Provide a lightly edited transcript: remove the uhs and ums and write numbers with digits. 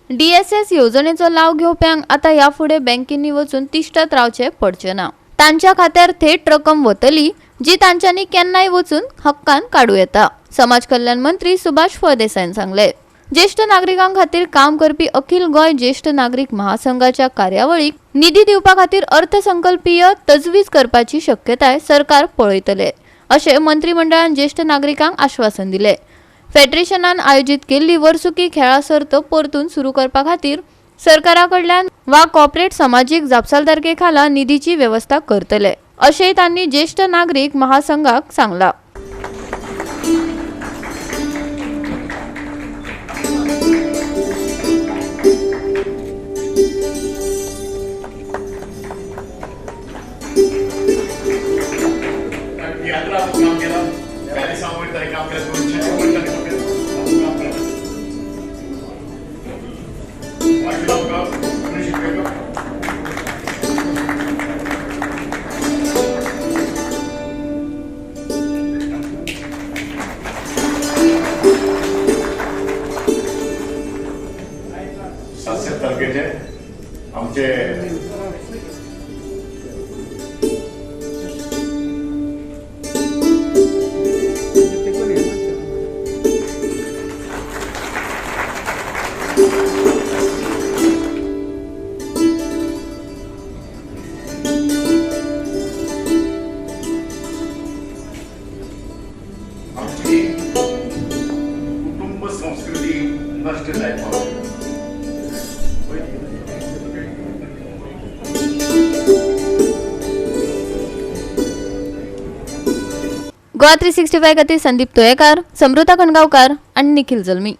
DSS योजनेचो लाव घेवप्यांक आता याफुडे बँकेनी वचून तिष्ठत रावचे पडचे ना। तांच्या खात्यार थेट रक्कम वतली जी तांच्यांनी केन्नाय वचून हक्कान काढू येता, समाज कल्याण मंत्री सुभाष फळदेसाईन सांगले। ज्येष्ठ नागरिकांक खातीर काम करपी अखिल गोय ज्येष्ठ नागरिक महासंघाच्या कार्यावळीक निधी दिवपा खातीर अर्थसंकल्पीय तजवीज करपाची शक्यताय सरकार पळयतले, अशें मंत्रिमंडळान ज्येष्ठ नागरिकांक आश्वासन दिले। फेडरेशनान आयोजित केल्ली वर्सुकी खेळा सर्त परतून सुरू करपा खातीर सरकाराकडल्यान वा कॉर्पोरेट सामाजीक जापसालदारके खाला निधीची व्यवस्था करतले, अशेंय तांणी ज्येष्ठ नागरिक महासंघाक सांगला। तारखेचे आमचे आमची कुटुंब संस्कृती नष्ट जायत गोवा 365 खातीर संदीप तोयेकार, समृता खणगांवकार आणि निखिल जल्मी।